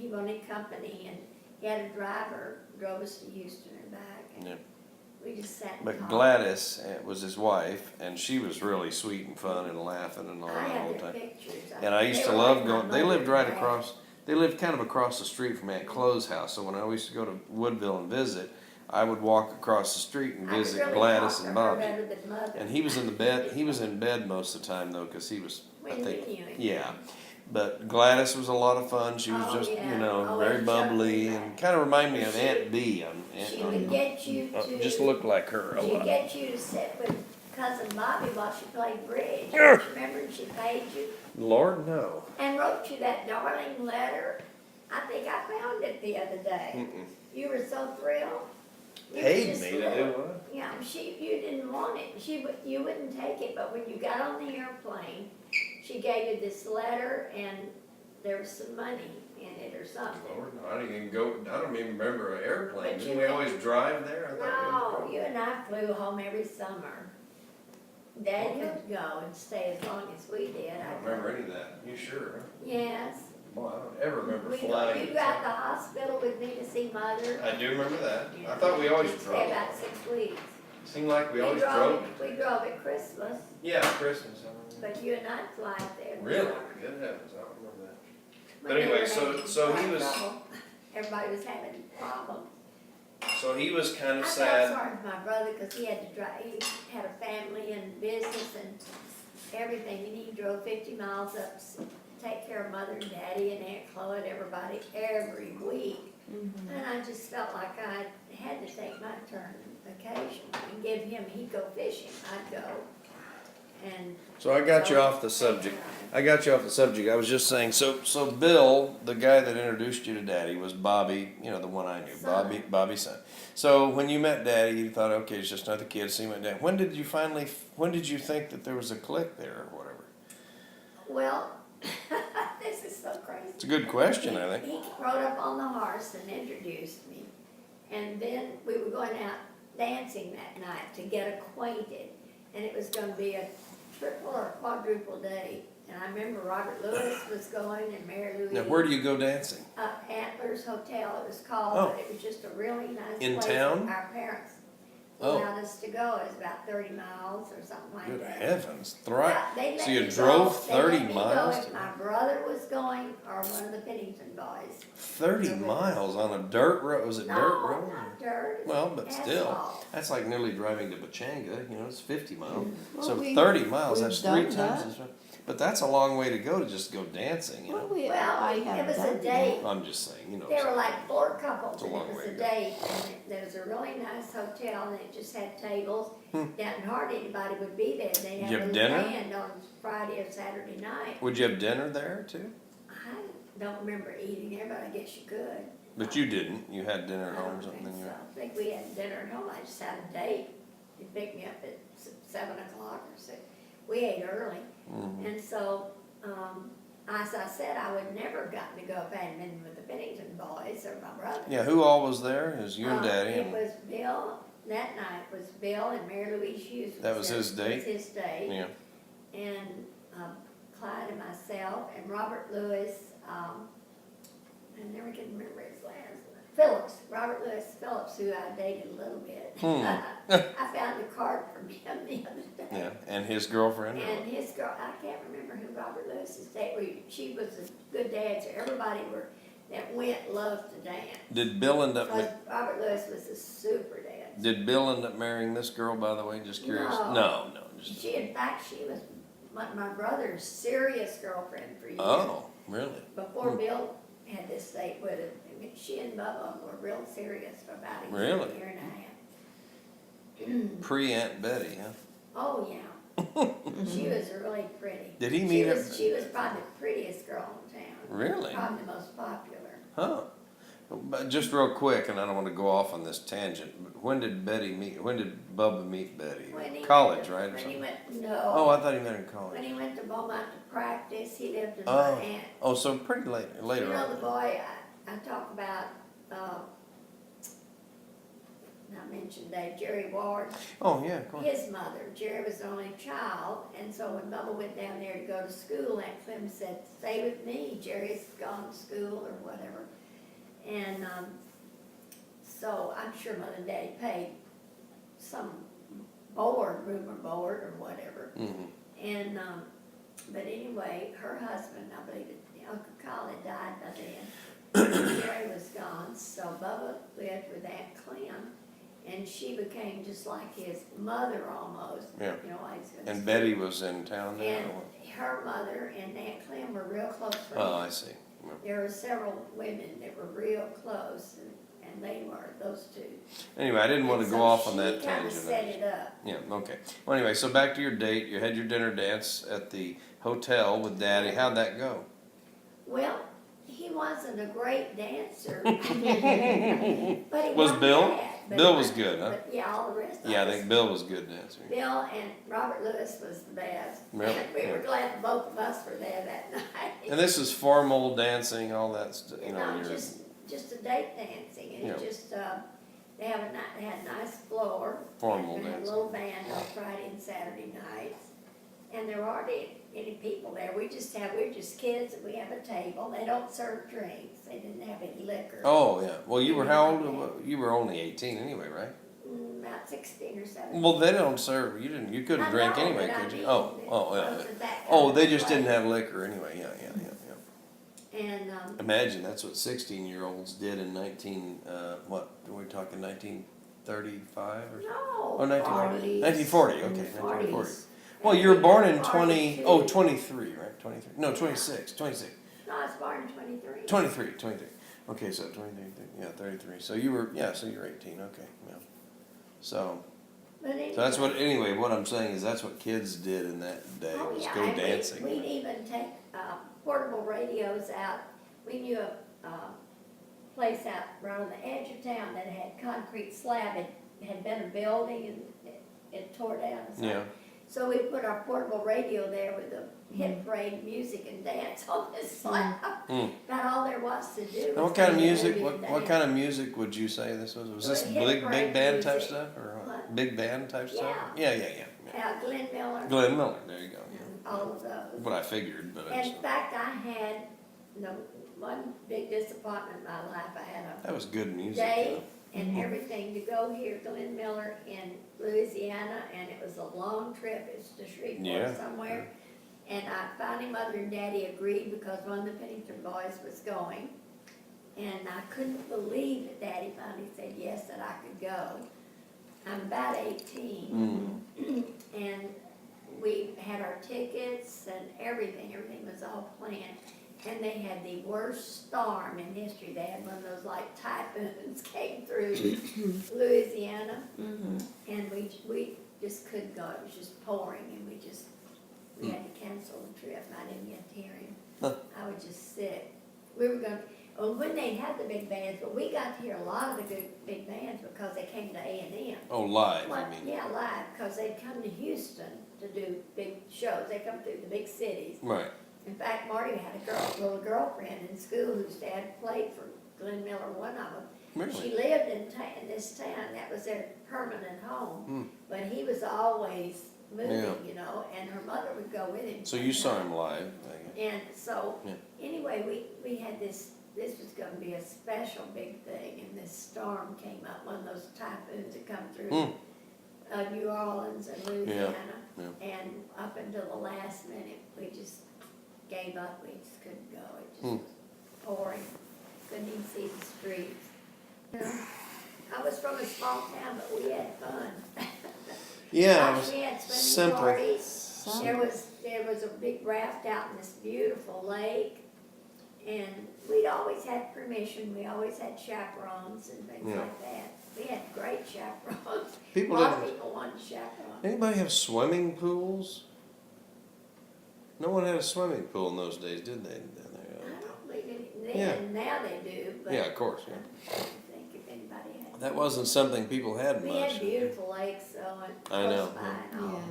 he wanted company, and he had a driver, drove us to Houston and back, and Yeah. we just sat and But talked. Gladys was his wife, and she was really sweet and fun and laughing and all I that all had the their time. pictures. And I used They to were love like my going. They mother lived right and dad. across. They lived kind of across the street from Aunt Chloe's house. So when I used to go to Woodville and visit, I would walk across the street and I could visit really Gladys talk and to her Bobby. better than Mother. And he was in the bed. He was in bed most of the time though, because he was. I When think. we knew him. Yeah. But Gladys was a lot of fun. She was Oh, just, yeah. you know, Oh, very and bubbly chuckling and back. kind of reminded me of She Aunt B. She would get you to. Just looked like her a She'd lot. get you to sit with cousin Bobby while she played bridge. Yeah. Remember, and she paid you Lord no. and wrote you that darling letter. I think I found it the other day. Mm-mm. You were so thrilled. You Paid just me to little. do what? Yeah, you didn't want it. You wouldn't take it, but when you got on the airplane, she gave you this letter and there was some money in it or something. Lord, no, I didn't even go. I don't even remember an airplane. But Didn't you we went- always drive there? I thought No, you and I flew home every summer. Dad Oh, yeah? could go and stay as long as we did. I don't remember any of that. You sure? Yes. Boy, I don't ever remember We flying. You got to the hospital with me to see Mother. I do remember that. I thought we always We'd stay drove. about 6 weeks. Seemed like we always drove. We drove at Christmas, Yeah, Christmas. I remember. but you and I'd fly there. Really? Good heavens, I don't remember that. When But anyway, they so- were so he having was- trouble, everybody was having problems. So he was kind I of felt sad. sorry for my brother because he had to drive, he had a family and business and everything, and he drove 50 miles up to take care of Mother and Daddy and Aunt Chloe and everybody every week. And I just felt like I had to take my turn occasionally and give him, he'd go fishing, I'd go. And. So I got you off the subject. I got you off the subject. I was just saying, so Bill, the guy that introduced you to Daddy, was Bobby, you know, the one I knew, Son. Bobby's son. So when you met Daddy, you thought, okay, it's just another kid. So you met Daddy. When did you think that there was a click there or whatever? Well, this is so crazy. It's a good question, I think. He rode up on the horse and introduced me. And then we were going out dancing that night to get acquainted. And it was going to be a triple or quadruple date. And I remember Robert Lewis was going and Mary Louise. Now, where do you go dancing? Antlers Hotel it was called, Oh. but it was just a really nice In place. town? Our parents Oh. allowed us to go. It was about 30 miles or something like Good that. heavens, They So let you me drove go. They 30 let me go miles if to- my brother was going or one of the Pennington boys. 30 miles on a dirt road. Was it dirt No, road? not dirt. it's Well, but still, asphalt. that's like nearly driving to Pachanga. You know, it's 50 miles. Well, So we- 30 miles. we've That's 3 done times that. as far. But that's a long way to go to just go dancing. You Well, know. I Well, have it was a done date. I'm just saying. You know. There were like 4 couples, It's a and long it was way a to go. date, and there was a really nice hotel, and it just had tables. Down hardly anybody would be there. They Did had you a have little dinner? band on Friday or Saturday night. Would you have dinner there too? I don't remember eating there, but I guess you could. But you didn't. You had dinner at I home or don't something. think then so. you- I think we had dinner at home. I just had a date. He'd pick me up at 7 o'clock or 6. We ate early. Mhm. And so, as I said, I would never gotten to go if I hadn't been with the Pennington boys or my brother. Yeah. Who all was there? It was you and Daddy. It and- was Bill, that night was Bill and Mary Louise Hughes. That was his date? Was his date. Yeah. And Clyde and myself and Robert Lewis, I never can remember his last name. Phillips, Robert Louis Phillips, who I dated a little bit. I found a card from him the other day. Yeah. And his girlfriend. or And what? his girl, I can't remember who Robert Lewis's date was. She was a good dancer. Everybody that went loved to dance. Did Bill end up? Because Robert Lewis was a super dancer. Did Bill end up marrying this girl? By the way, just curious. No. No. Just. She, in fact, she was my brother's serious girlfriend for years. Oh, really? Before Bill had this date with him, I mean, she and Bubba were real serious for about a Really? year and a half. Pre Aunt Betty, huh? Oh, yeah. She was really pretty. Did he meet her? She was probably the prettiest girl in town. Really? Probably the most popular. Huh. But just real quick, and I don't want to go off on this tangent, but when did Bubba meet Betty? When he College, went to- right? Or When he something? went, no. Oh, I thought he met in When college. he went to Beaumont to practice, he lived with Oh. my aunt. Oh, so pretty later You know the on. boy I talk about, I mentioned that Jerry Ward, Oh, yeah, of course. his mother, Jerry was the only child, and so when Bubba went down there to go to school, Aunt Clem said, "Stay with me, Jerry's gone to school," or whatever. And, so I'm sure Mother and Daddy paid some room or board or whatever. Mm-hmm. And, but anyway, her husband, I believe Uncle Kyle had died by then. Jerry was gone, so Bubba lived with Aunt Clem, and she became just like his mother almost. Yeah. You know, I was gonna And say. Betty was in town now? And or what? her mother and Aunt Clem were real close friends. Oh, I see. Yeah. There were several women that were real close, and they were, those two. Anyway, I didn't want to And go so off on that She kinda tangent. set it up. Yeah, okay. Well, anyway, so back to your date. You had your dinner dance at the hotel with Daddy. How'd that go? Well, he wasn't a great dancer. But he Was wasn't Bill? bad, but Bill he was wasn't- good, huh? But yeah, all the rest of Yeah, I us. think Bill was a good dancer. Bill and Robert Lewis was the best. Really? We were glad both of us were there that night. And this is formal dancing, all that stuff, you know. No, You're, just a date dancing, and Yeah. just, they had a nice floor. Formal and had a dancing. little band on Friday and Saturday nights. And there aren't any people there, we're just kids, and we have a table, they don't serve drinks, they didn't have any liquor. oh, yeah. Well, you were how old? You were only 18 anyway, right? About 16 or 17. Well, they don't serve. You couldn't I drink know, anyway, but I could you? mean, Oh, it yeah. wasn't that kind Oh, of they just place. didn't have liquor anyway. Yeah. And, Imagine that's what 16-year-olds did in 19. What were we talking? 1935 or? no. Oh, 1940. Okay, 1940. 40s. Well, you were born in 42. 23, right? 23. No, 26. No, I was born in 23. 23. Okay, so 23, yeah, 33. So you were 18. Okay, yeah. So But anyway, that's what, what I'm saying is that's what kids did in that day, oh, was yeah, go and dancing. We'd even take portable radios out. We knew a place out right on the edge of town that had concrete slab. It had been a building and it tore down. And so, Yeah. so we put our portable radio there with the hit parade music and dance on this slab. Mm. About all there was to do. Now, was what kind of go music? there and What dance. kind of music would you say this was? Was this Well, hit big parade band type music. stuff or what? What? Big band type stuff? Yeah. Yeah. Glenn Miller. Glenn Miller. There you go. Yeah. And all of those. What I figured, but In fact, I had one big disappointment in my life. I had a that was good music. day though. and everything to go here, Glenn Miller in Louisiana, and it was a long trip. It's to Shreveport Yeah. somewhere. And I finally, Mother and Daddy agreed because one of the Pennington boys was going. And I couldn't believe that Daddy finally said yes, that I could go. I'm about 18. And we had our tickets and everything was all planned. And they had the worst storm in history. They had one of those like typhoons came through Louisiana. And we just couldn't go, it was just pouring, and we had to cancel the trip, and I didn't get to hear him. Huh. I was just sick. We were when they had the big bands, but we got to hear a lot of the good big bands because they came to A&M. Oh, live, Well, I mean. yeah, live, because they'd come to Houston to do big shows. They come through the big cities. Right. In fact, Marty had a little girlfriend in school whose dad played for Glenn Miller, one of them. Really? She lived in this town, that was their permanent home. But he was always moving, and her mother would go with him. So you saw him live, I guess. And so, Yeah. anyway, we had this was gonna be a special big thing, and this storm came up, one of those typhoons that come through New Orleans and Louisiana. Yeah. And up until the last minute, we just gave up, we just couldn't go, it just was pouring, couldn't even see the streets. I was from a small town, but we had fun. Yeah, it Gosh, was we had swimming simple. parties. There was a big raft out in this beautiful lake, and we'd always had permission, we always had chaperones and things Yeah. like that. We had great chaperones. People A lot of didn't- people wanted chaperones. Anybody have swimming pools? No one had a swimming pool in those days, did they? I don't believe it then, Yeah. now they do, but. Yeah, of course, yeah. I don't think if anybody had. That wasn't something people had We much. had beautiful lakes though, and I know, close by and all.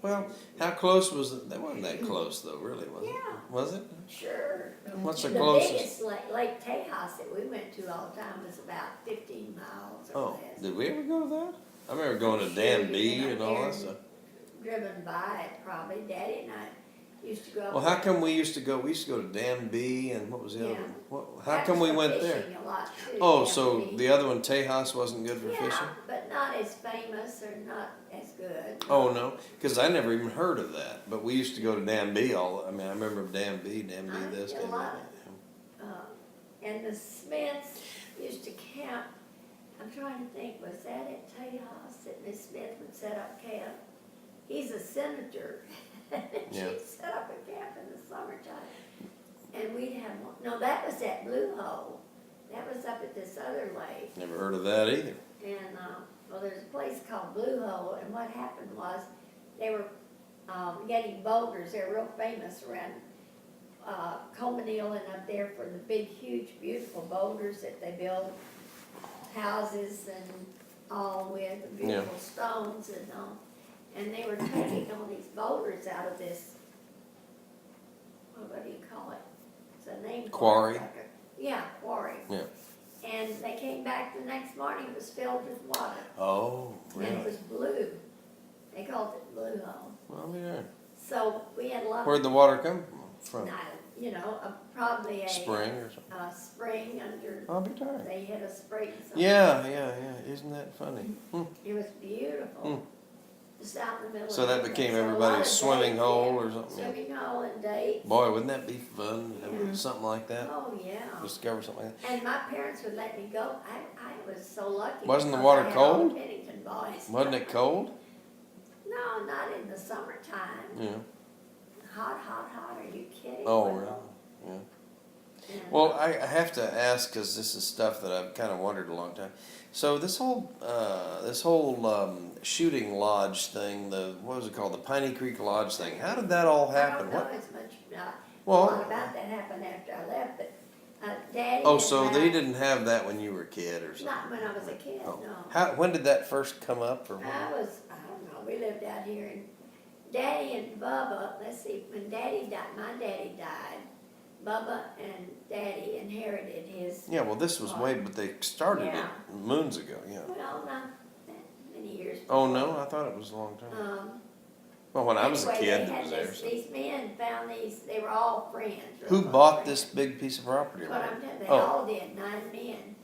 Well, how close was it? That wasn't that close though, really, was it? Yeah. Was it? Sure. What's the The closest? biggest Lake Tejas that we went to all the time was about 15 miles or Oh, less. did we ever go to that? I remember going to Sure, Danby you went and up all there that and stuff. Driven by it probably. Daddy and I used to go up Well, how there. come we used to go? We used to go to Danby and what was the other Yeah. one? How That come was we for went there? fishing a lot too, Oh, so Danby. the other one, Tejas, wasn't good for Yeah, fishing? but not as famous or not as good. Oh no, because I never even heard of that. But we used to go to Danby all. I mean, I remember Danby I this, did a Danby lot. that. And the Smiths used to camp. I'm trying to think, was that at Tejas that Miss Smith would set up camp? He's a senator. Yeah. She'd set up a camp in the summertime. And we'd have, no, that was at Blue Hole. That was up at this other lake. Never heard of that either. And, well, there's a place called Blue Hole, and what happened was, they were, getting boulders, they're real famous around, Cominille and up there for the big, huge, beautiful boulders that they build houses and all with, the beautiful stones and all. And they were taking all these boulders out of this, what do you call it? It's a name for it. Quarry? Like yeah, quarry. Yeah. And they came back the next morning, it was filled with water. Oh, And it really? was blue. They called it Blue Hole. Well, yeah. So we had a lot Where'd of, the water come from? probably a. Spring or something? Spring under, I'll be darned. they hit a spring somewhere. Yeah. Isn't that funny? Hmm. It was beautiful. Just out in the middle of. So that nowhere. became So a lot everybody's of swimming dates, hole yeah. or something, yeah. Swimming hole and dates. Boy, wouldn't that be fun to have Yeah. something like that? Oh, yeah. Discover something like that. And my parents would let me go. I was so lucky. Wasn't the because water I had all cold? the Pennington boys. Wasn't it cold? No, not in the summertime. Yeah. Hot. Are you kidding? Oh, Well, really? Yeah. and- Well, I have to ask because this is stuff that I've kind of wondered a long time. So this whole shooting lodge thing, what was it called, the Piney Creek Lodge thing? How did that all I happen? don't know What? as much, Well- a lot about that happened after I left, but Daddy. Oh, and so I- they didn't have that when you were a kid or something? Not when I was a kid, Oh. no. When did that first come up? Or what? I don't know, we lived out here and Daddy and Bubba, let's see, when Daddy died, my daddy died, Bubba and Daddy inherited his, Yeah, well, this was way, but they started Yeah. it moons ago. Yeah. well, not that many years. Oh before. no, I thought it was a long time. Um, Well, when I was a anyway, kid, they it had was there. this- So. These men found these, they were all friends. real Who close bought friends. this big piece of property? That's what I'm telling you, they Oh. all did, 9 men.